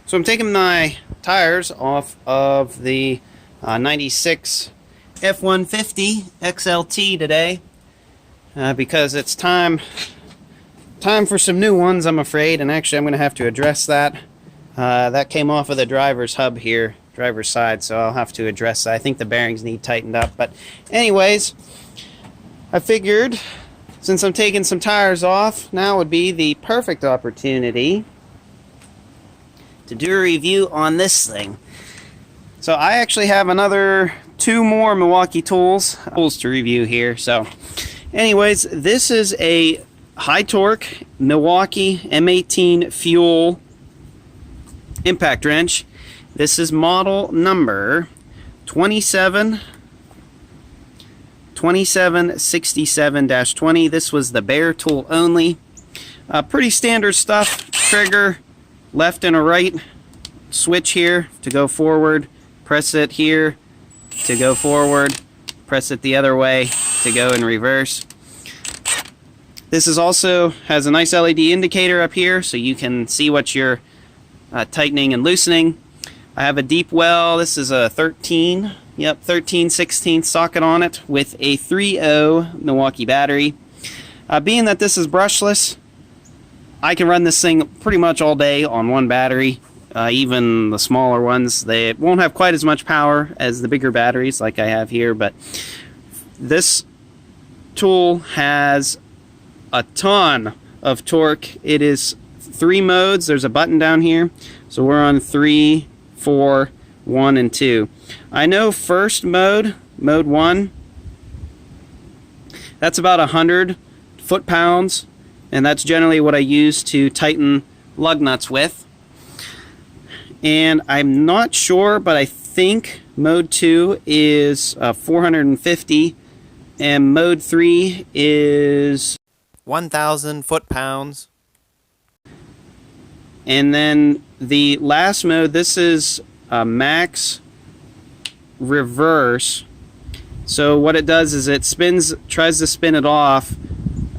So I'm taking my tires off of the 96 F-150 XLT today because it's time for some new ones, I'm afraid, and actually I'm going to have to address that. That came off of the driver's hub here, driver's side, so I'll have to address that. I think the bearings need tightened up, but anyways, I figured since I'm taking some tires off, now would be the perfect opportunity to do a review on this thing. So I actually have another 2 more Milwaukee tools to review here. So anyways, this is a high torque Milwaukee M18 fuel impact wrench. This is model number 2767-20. This was the bare tool only. Pretty standard stuff. Trigger, left and a right switch here to go forward, press it here to go forward, press it the other way to go in reverse. This is also has a nice LED indicator up here so you can see what you're tightening and loosening. I have a deep well. This is a 13/16 socket on it with a 3.0 Milwaukee battery. Being that this is brushless, I can run this thing pretty much all day on one battery. Even the smaller ones, they won't have quite as much power as the bigger batteries like I have here, but this tool has a ton of torque. It is 3 modes. There's a button down here, so we're on 3, 4, 1, and 2. I know first mode 1, that's about 100 foot-pounds, and that's generally what I use to tighten lug nuts with. And I'm not sure, but I think mode 2 is 450, and mode 3 is 1,000 foot-pounds. And then the last mode, this is max reverse. So what it does is it tries to spin it off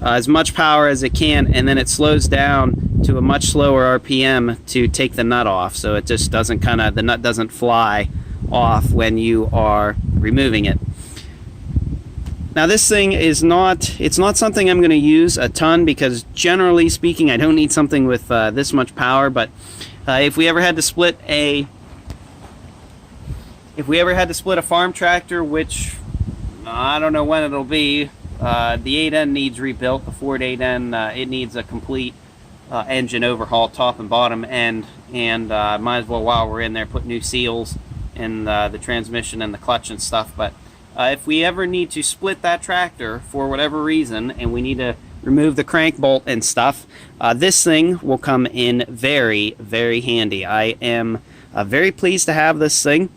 as much power as it can, and then it slows down to a much slower RPM to take the nut off, so it just doesn't the nut doesn't fly off when you are removing it. Now this thing is it's not something I'm going to use a ton because generally speaking I don't need something with this much power, but if we ever had to split a farm tractor, which I don't know when it'll be, the 8N needs rebuilt. The Ford 8N, it needs a complete engine overhaul, top and bottom end, and might as well, while we're in there, put new seals in the transmission and the clutch and stuff. But if we ever need to split that tractor for whatever reason and we need to remove the crank bolt and stuff, this thing will come in very, very handy. I am very pleased to have this thing.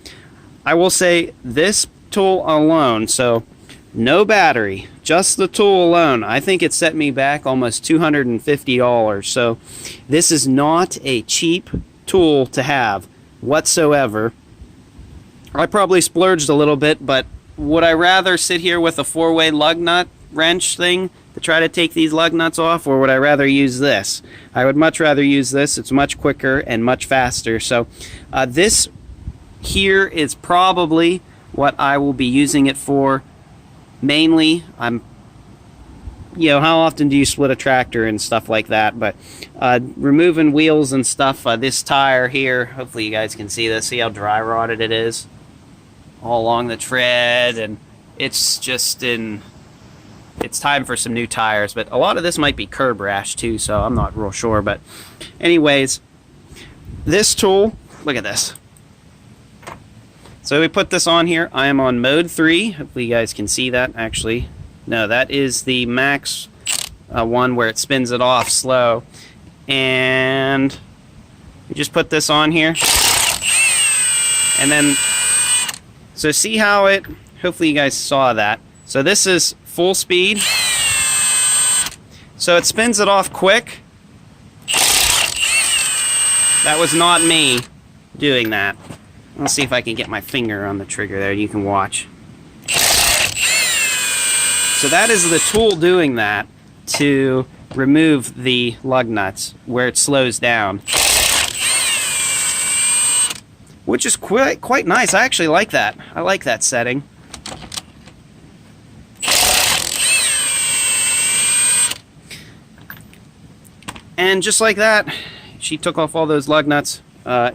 I will say this tool alone, so no battery, just the tool alone, I think it set me back almost $250. So this is not a cheap tool to have whatsoever. I probably splurged a little bit, but would I rather sit here with a 4-way lug nut wrench thing to try to take these lug nuts off, or would I rather use this? I would much rather use this. It's much quicker and much faster. So this here is probably what I will be using it for mainly. How often do you split a tractor and stuff like that? But removing wheels and stuff, this tire here, hopefully you guys can see this, see how dry rotted it is all along the tread, and it's time for some new tires. But a lot of this might be curb rash too, so I'm not real sure. But anyways, this tool, look at this. So we put this on here. I am on mode 3. Hopefully you guys can see that. Actually, no, that is the max one where it spins it off slow. And we just put this on here. And then, so see how hopefully you guys saw that. So this is full speed. So it spins it off quick. That was not me doing that. Let's see if I can get my finger on the trigger there. You can watch. So that is the tool doing that to remove the lug nuts where it slows down. which is quite nice. I actually like that. I like that setting. And just like that, she took off all those lug nuts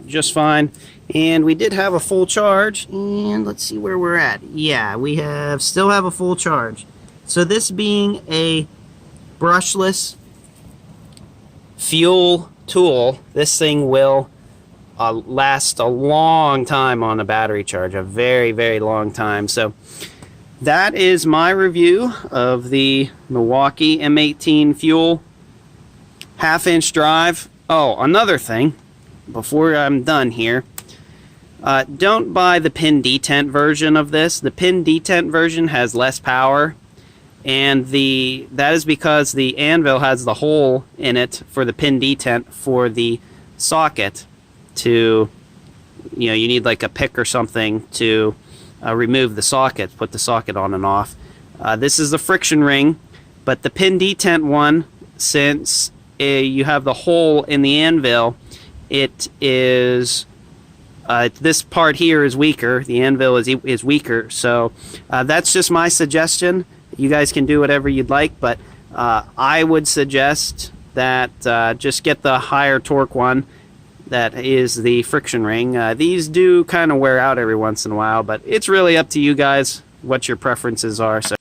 just fine. And we did have a full charge. And let's see where we're at. Yeah, we still have a full charge. So this being a brushless fuel tool, this thing will last a long time on a battery charge, a very, very long time. So that is my review of the Milwaukee M18 fuel half-inch drive. Oh, another thing before I'm done here, don't buy the pin detent version of this. The pin detent version has less power, and that is because the anvil has the hole in it for the pin detent for the socket to, you know, you need like a pick or something to remove the socket, put the socket on and off. This is the friction ring, but the pin detent one, since you have the hole in the anvil, it is this part here is weaker. The anvil is weaker, so that's just my suggestion. You guys can do whatever you'd like, but I would suggest that just get the higher torque one. That is the friction ring. These do kind of wear out every once in a while, but it's really up to you guys what your preferences are. So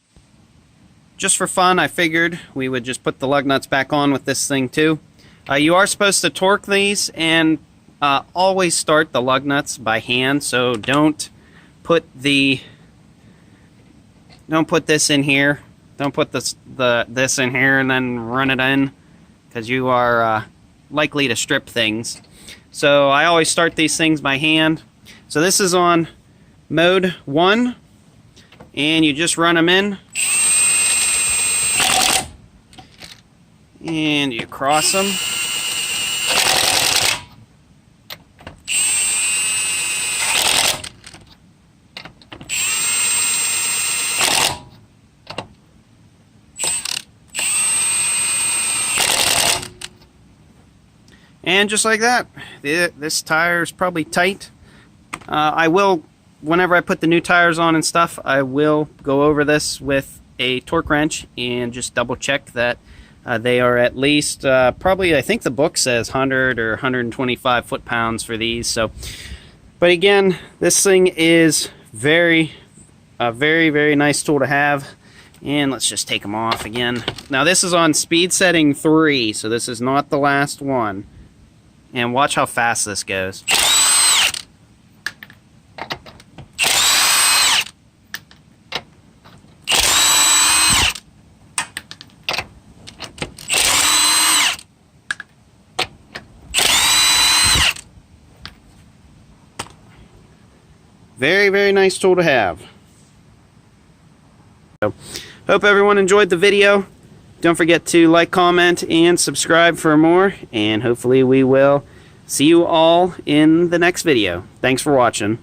just for fun, I figured we would just put the lug nuts back on with this thing too. You are supposed to torque these, and always start the lug nuts by hand. So don't put this in here. Don't put this in here and then run it in, because you are likely to strip things. So I always start these things by hand. So this is on mode 1, and you just run them in, and you cross them. And just like that, this tire is probably tight. I will, whenever I put the new tires on and stuff, I will go over this with a torque wrench and just double check that they are at least, probably, I think the book says 100 or 125 foot-pounds for these. So, but again, this thing is very, very nice tool to have. And let's just take them off again. Now this is on speed setting 3, so this is not the last one. And watch how fast this goes. Very, very nice tool to have. So, hope everyone enjoyed the video. Don't forget to like, comment, and subscribe for more, and hopefully we will see you all in the next video. Thanks for watching.